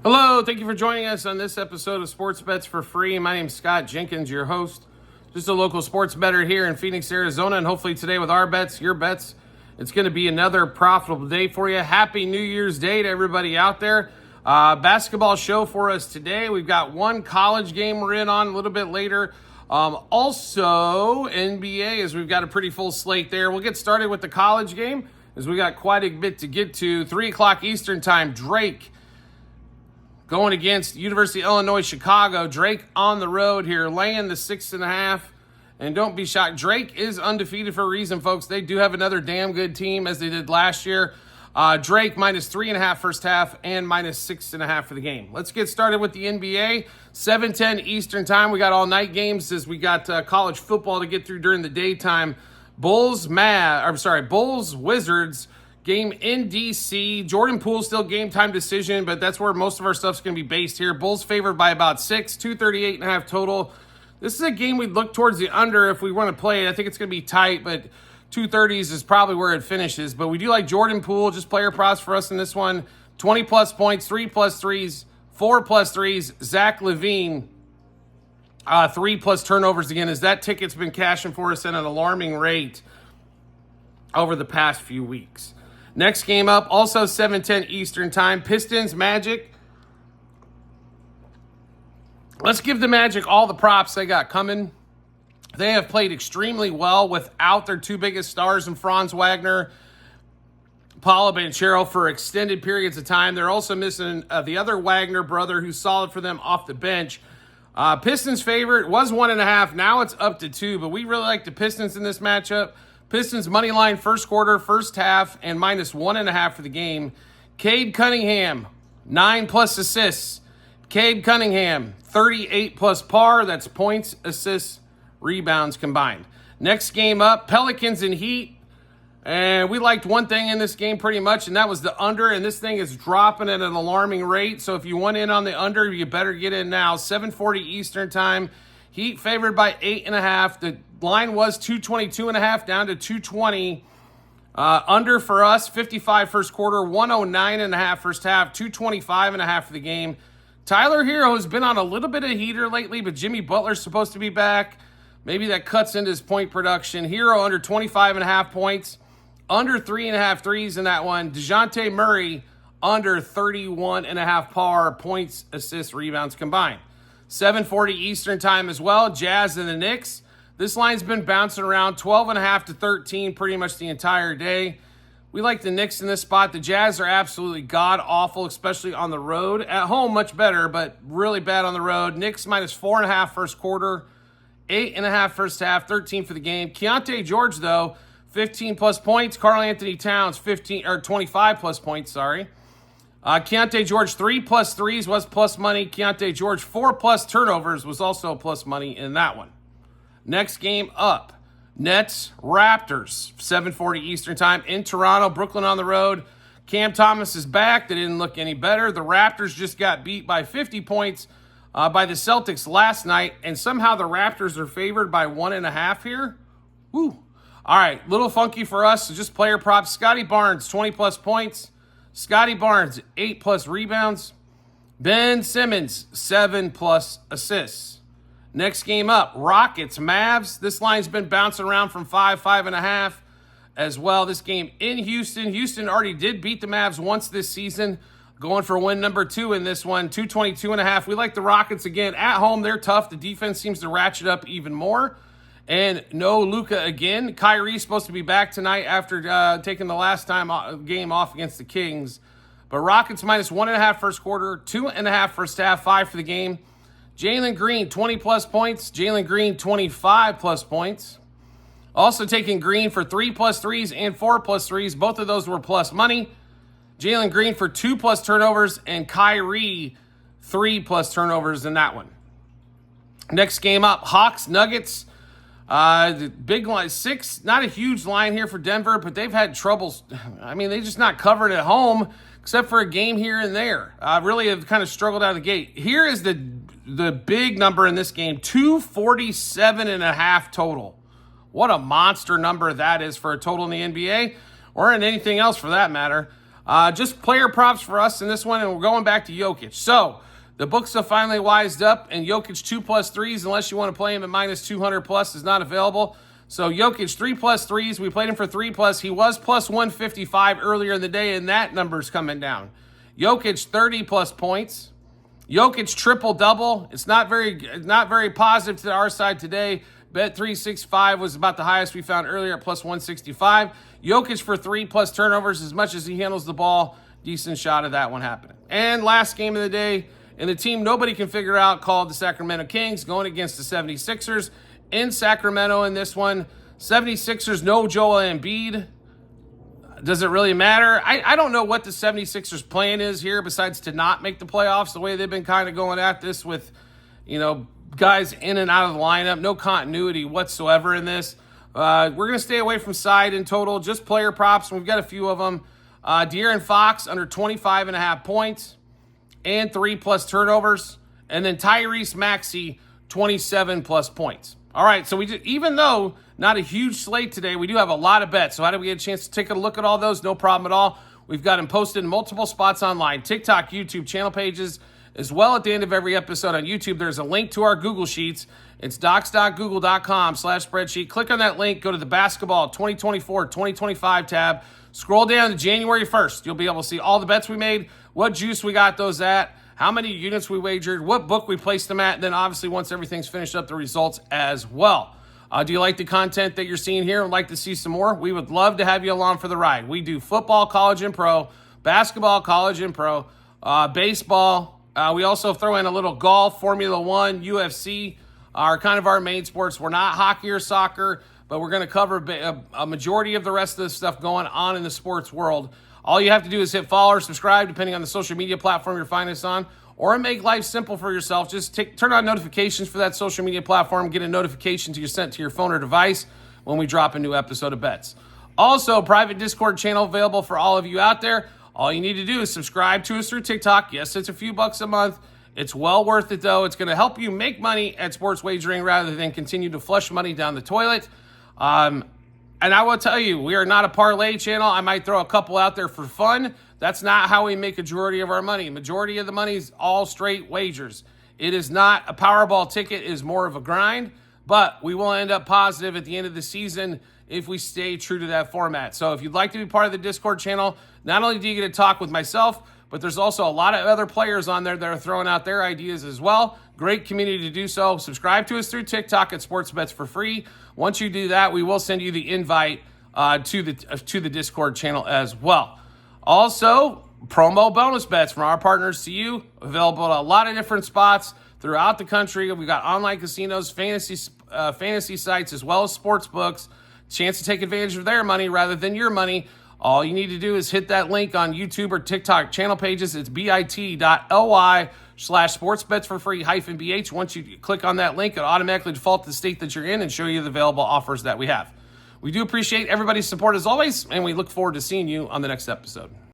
Hello, thank you for joining us on this episode of Sports Bets for Free. My name is Scott Jenkins, your host. Just a local sports bettor here in Phoenix, Arizona, and hopefully today with our bets, your bets, it's going to be another profitable day for you. Happy New Year's Day to everybody out there. Basketball show for us today. We've got one college game we're in on a little bit later. Also, NBA, as we've got a pretty full slate there. We'll get started with the college game as we got quite a bit to get to. 3 o'clock Eastern time, Drake going against University of Illinois, Chicago. Drake on the road here, laying the 6.5. And don't be shocked. Drake is undefeated for a reason, folks. They do have another damn good team as they did last year. Drake minus 3.5 first half and minus 6.5 for the game. Let's get started with the NBA. 7:10 Eastern time. We got all night games as we got college football to get through during the daytime. Bulls, Wizards. Game in D.C. Jordan Poole still game time decision, but that's where most of our stuff's going to be based here. Bulls favored by about 6, 238.5 total. This is a game we'd look towards the under if we want to play it. I think it's going to be tight, but 230s is probably where it finishes. But we do like Jordan Poole, just player props for us in this one. 20-plus points, 3-plus threes, 4-plus threes. Zach LaVine, 3-plus turnovers again, as that ticket's been cashing for us at an alarming rate over the past few weeks. Next game up, also 7:10 Eastern time, Pistons, Magic. Let's give the Magic all the props they got coming. They have played extremely well without their two biggest stars in Franz Wagner, Paolo Banchero for extended periods of time. They're also missing the other Wagner brother who's solid for them off the bench. Pistons favorite was 1.5. Now it's up to 2, but we really like the Pistons in this matchup. Pistons money line first quarter, first half, and minus 1.5 for the game. Cade Cunningham, 9-plus assists. Cade Cunningham, 38-plus par. That's points, assists, rebounds combined. Next game up, Pelicans and Heat. And we liked one thing in this game pretty much, and that was the under. And this thing is dropping at an alarming rate. So if you want in on the under, you better get in now. 7:40 Eastern time. Heat favored by 8.5. The line was 222.5 down to 220. Under for us, 55 first quarter, 109.5 first half, 225.5 for the game. Tyler Hero has been on a little bit of heater lately, but Jimmy Butler's supposed to be back. Maybe that cuts into his point production. Hero under 25.5 points, under 3.5 threes in that one. DeJounte Murray under 31.5 par, points, assists, rebounds combined. 7:40 Eastern time as well. Jazz and the Knicks. This line's been bouncing around 12.5 to 13 pretty much the entire day. We like the Knicks in this spot. The Jazz are absolutely god-awful, especially on the road. At home, much better, but really bad on the road. Knicks minus 4.5 first quarter, 8.5 first half, 13 for the game. Keontae George, though, 15-plus points. Karl Anthony Towns, 25-plus points, sorry. Keontae George, 3-plus threes was plus money. Keontae George, 4-plus turnovers was also plus money in that one. Next game up, Nets, Raptors, 7:40 Eastern time in Toronto. Brooklyn on the road. Cam Thomas is back. They didn't look any better. The Raptors just got beat by 50 points by the Celtics last night, and somehow the Raptors are favored by 1.5 here. Woo. All right, little funky for us, so just player props. Scotty Barnes, 20-plus points. Scotty Barnes, 8-plus rebounds. Ben Simmons, 7-plus assists. Next game up, Rockets, Mavs. This line's been bouncing around from 5.5 as well. This game in Houston. Houston already did beat the Mavs once this season. Going for win number 2 in this one, 222.5. We like the Rockets again. At home, they're tough. The defense seems to ratchet up even more. And no Luka again. Kyrie's supposed to be back tonight after taking the last game off against the Kings. But Rockets minus 1.5 first quarter, 2.5 first half, 5 for the game. Jalen Green, 20-plus points. Jalen Green, 25-plus points. Also taking Green for 3-plus threes and 4-plus threes. Both of those were plus money. Jalen Green for 2-plus turnovers and Kyrie 3-plus turnovers in that one. Next game up, Hawks, Nuggets. The big line, 6, not a huge line here for Denver, but they've had troubles. I mean, they just not covered at home, except for a game here and there. Really have kind of struggled out of the gate. Here is the big number in this game, 247.5 total. What a monster number that is for a total in the NBA, or in anything else for that matter. Just player props for us in this one, and we're going back to Jokic. So the books have finally wised up, and Jokic 2+ threes, unless you want to play him at minus 200 plus, is not available. So Jokic 3+ threes. We played him for 3+. He was plus 155 earlier in the day, and that number's coming down. Jokic 30+ points. Jokic triple-double. It's not very positive to our side today. Bet365 was about the highest we found earlier at plus 165. Jokic for 3+ turnovers. As much as he handles the ball, decent shot of that one happening. And last game of the day, and the team nobody can figure out, called the Sacramento Kings, going against the 76ers in Sacramento in this one. 76ers, no Joel Embiid. Does it really matter? I don't know what the 76ers plan is here besides to not make the playoffs, the way they've been kind of going at this with, guys in and out of the lineup. No continuity whatsoever in this. We're going to stay away from side in total, just player props. We've got a few of them. De'Aaron Fox under 25.5 points and 3+ turnovers. And then Tyrese Maxey, 27+ points. All right, so even though not a huge slate today, we do have a lot of bets. So how do we get a chance to take a look at all those? No problem at all. We've got them posted in multiple spots online, TikTok, YouTube channel pages, as well. At the end of every episode on YouTube, there's a link to our Google Sheets. It's docs.google.com/spreadsheet. Click on that link, go to the basketball 2024-2025 tab, scroll down to January 1st. You'll be able to see all the bets we made, what juice we got those at, how many units we wagered, what book we placed them at, and then obviously once everything's finished up, the results as well. Do you like the content that you're seeing here and like to see some more? We would love to have you along for the ride. We do football, college, and pro, basketball, college, and pro, baseball. We also throw in a little golf, Formula One, UFC are kind of our main sports. We're not hockey or soccer, but we're going to cover a majority of the rest of the stuff going on in the sports world. All you have to do is hit follow or subscribe, depending on the social media platform you're finding us on, or make life simple for yourself. Just turn on notifications for that social media platform, get a notification sent to your phone or device when we drop a new episode of Bets. Also, private Discord channel available for all of you out there. All you need to do is subscribe to us through TikTok. Yes, it's a few bucks a month. It's well worth it, though. It's going to help you make money at sports wagering rather than continue to flush money down the toilet. And I will tell you, we are not a parlay channel. I might throw a couple out there for fun. That's not how we make a majority of our money. Majority of the money is all straight wagers. It is not a Powerball ticket. It is more of a grind, but we will end up positive at the end of the season if we stay true to that format. So if you'd like to be part of the Discord channel, not only do you get to talk with myself, but there's also a lot of other players on there that are throwing out their ideas as well. Great community to do so. Subscribe to us through TikTok at Sports Bets for free. Once you do that, we will send you the invite to the Discord channel as well. Also, promo bonus bets from our partners to you, available at a lot of different spots throughout the country. We've got online casinos, fantasy sites, as well as sports books. Chance to take advantage of their money rather than your money. All you need to do is hit that link on YouTube or TikTok channel pages. It's bit.ly/sportsbetsforfree-bh. Once you click on that link, it automatically default to the state that you're in and show you the available offers that we have. We do appreciate everybody's support as always, and we look forward to seeing you on the next episode.